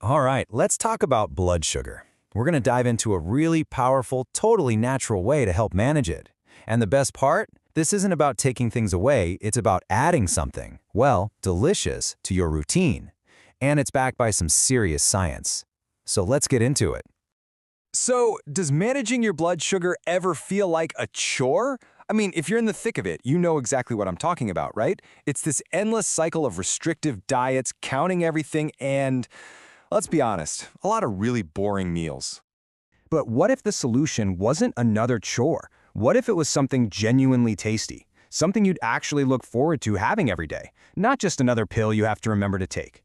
All right, let's talk about blood sugar. We're going to dive into a really powerful, totally natural way to help manage it. And the best part? This isn't about taking things away, it's about adding something, well, delicious, to your routine. And it's backed by some serious science. So let's get into it. So, does managing your blood sugar ever feel like a chore? I mean, if you're in the thick of it, you know exactly what I'm talking about, right? It's this endless cycle of restrictive diets, counting everything, and, let's be honest, a lot of really boring meals. But what if the solution wasn't another chore? What if it was something genuinely tasty? Something you'd actually look forward to having every day, not just another pill you have to remember to take.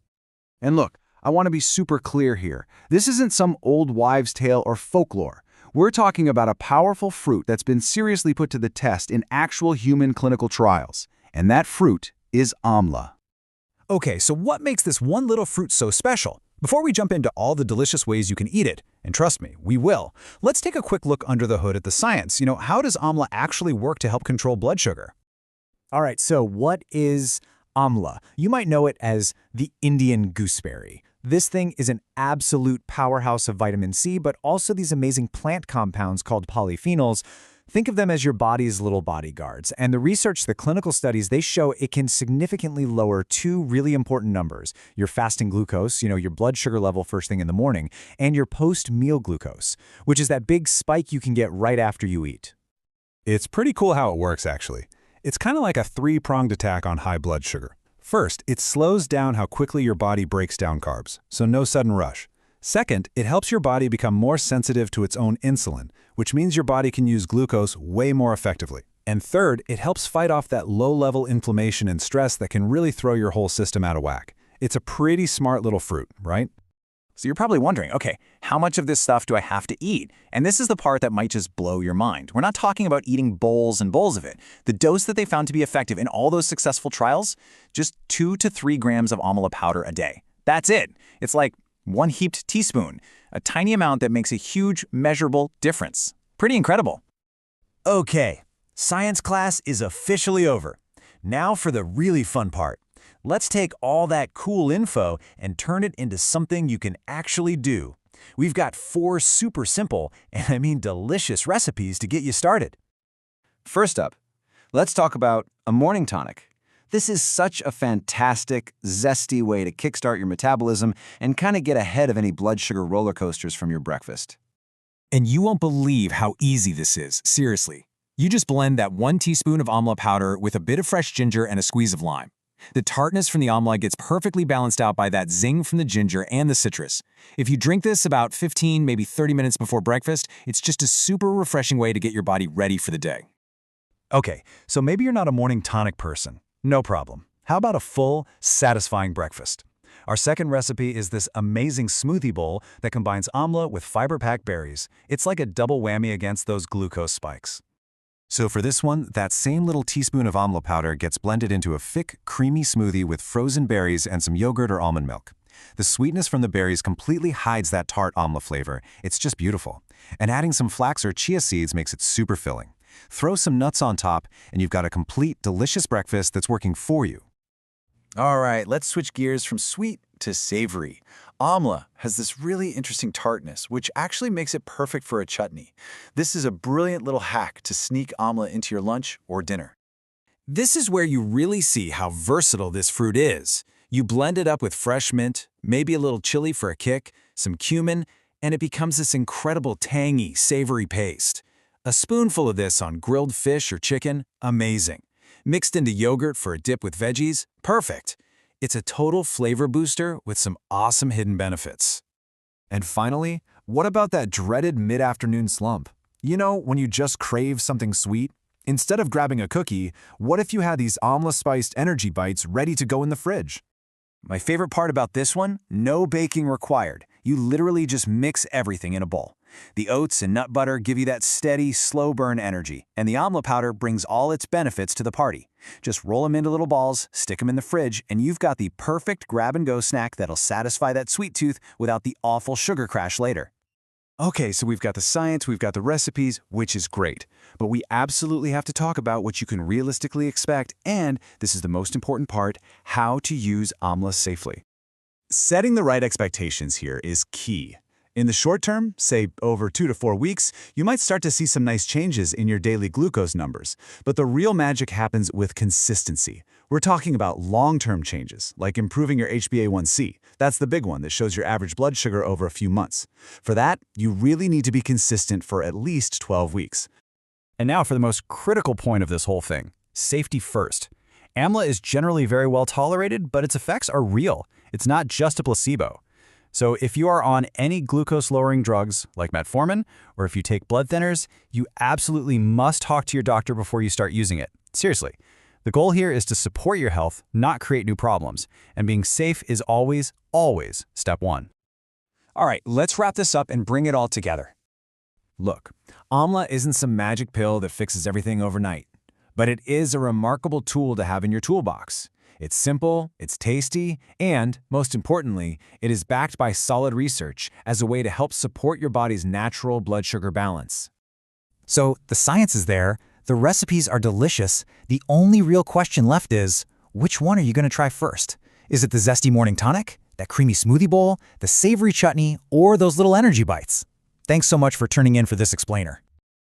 And look, I want to be super clear here. This isn't some old wives' tale or folklore. We're talking about a powerful fruit that's been seriously put to the test in actual human clinical trials. And that fruit is Amla. Okay, so what makes this one little fruit so special? Before we jump into all the delicious ways you can eat it, and trust me, we will, let's take a quick look under the hood at the science. How does Amla actually work to help control blood sugar? All right, so what is Amla? You might know it as the Indian gooseberry. This thing is an absolute powerhouse of vitamin C, but also these amazing plant compounds called polyphenols. Think of them as your body's little bodyguards. And the research, the clinical studies, they show it can significantly lower two really important numbers: your fasting glucose, your blood sugar level first thing in the morning, and your post-meal glucose, which is that big spike you can get right after you eat. It's pretty cool how it works, actually. It's kind of like a three-pronged attack on high blood sugar. First, it slows down how quickly your body breaks down carbs, so no sudden rush. Second, it helps your body become more sensitive to its own insulin, which means your body can use glucose way more effectively. And third, it helps fight off that low-level inflammation and stress that can really throw your whole system out of whack. It's a pretty smart little fruit, right? So you're probably wondering, okay, how much of this stuff do I have to eat? And this is the part that might just blow your mind. We're not talking about eating bowls and bowls of it. The dose that they found to be effective in all those successful trials, just 2 to 3 grams of amla powder a day. That's it. It's like one heaped teaspoon, a tiny amount that makes a huge, measurable difference. Pretty incredible. Okay, science class is officially over. Now for the really fun part. Let's take all that cool info and turn it into something you can actually do. We've got 4 super simple, and I mean delicious recipes to get you started. First up, let's talk about a morning tonic. This is such a fantastic, zesty way to kickstart your metabolism and kind of get ahead of any blood sugar roller coasters from your breakfast. And you won't believe how easy this is, seriously. You just blend that 1 teaspoon of amla powder with a bit of fresh ginger and a squeeze of lime. The tartness from the amla gets perfectly balanced out by that zing from the ginger and the citrus. If you drink this about 15, maybe 30 minutes before breakfast, it's just a super refreshing way to get your body ready for the day. Okay, so maybe you're not a morning tonic person. No problem. How about a full, satisfying breakfast? Our second recipe is this amazing smoothie bowl that combines amla with fiber-packed berries. It's like a double whammy against those glucose spikes. So for this one, that same little teaspoon of amla powder gets blended into a thick, creamy smoothie with frozen berries and some yogurt or almond milk. The sweetness from the berries completely hides that tart amla flavor. It's just beautiful. And adding some flax or chia seeds makes it super filling. Throw some nuts on top, and you've got a complete, delicious breakfast that's working for you. All right, let's switch gears from sweet to savory. Amla has this really interesting tartness, which actually makes it perfect for a chutney. This is a brilliant little hack to sneak amla into your lunch or dinner. This is where you really see how versatile this fruit is. You blend it up with fresh mint, maybe a little chili for a kick, some cumin, and it becomes this incredible tangy, savory paste. A spoonful of this on grilled fish or chicken, amazing. Mixed into yogurt for a dip with veggies, perfect. It's a total flavor booster with some awesome hidden benefits. And finally, what about that dreaded mid-afternoon slump? When you just crave something sweet? Instead of grabbing a cookie, what if you had these amla-spiced energy bites ready to go in the fridge? My favorite part about this one, no baking required. You literally just mix everything in a bowl. The oats and nut butter give you that steady, slow burn energy, and the amla powder brings all its benefits to the party. Just roll them into little balls, stick them in the fridge, and you've got the perfect grab-and-go snack that'll satisfy that sweet tooth without the awful sugar crash later. Okay, so we've got the science, we've got the recipes, which is great. But we absolutely have to talk about what you can realistically expect, and this is the most important part, how to use amla safely. Setting the right expectations here is key. In the short term, say over 2 to 4 weeks, you might start to see some nice changes in your daily glucose numbers. But the real magic happens with consistency. We're talking about long-term changes, like improving your HbA1c. That's the big one that shows your average blood sugar over a few months. For that, you really need to be consistent for at least 12 weeks. And now for the most critical point of this whole thing, safety first. Amla is generally very well tolerated, but its effects are real. It's not just a placebo. So if you are on any glucose-lowering drugs like metformin, or if you take blood thinners, you absolutely must talk to your doctor before you start using it. Seriously. The goal here is to support your health, not create new problems. And being safe is always, always step one. All right, let's wrap this up and bring it all together. Look, Amla isn't some magic pill that fixes everything overnight, but it is a remarkable tool to have in your toolbox. It's simple, it's tasty, and, most importantly, it is backed by solid research as a way to help support your body's natural blood sugar balance. So the science is there, the recipes are delicious, the only real question left is, which one are you going to try first? Is it the zesty morning tonic, that creamy smoothie bowl, the savory chutney, or those little energy bites? Thanks so much for tuning in for this explainer.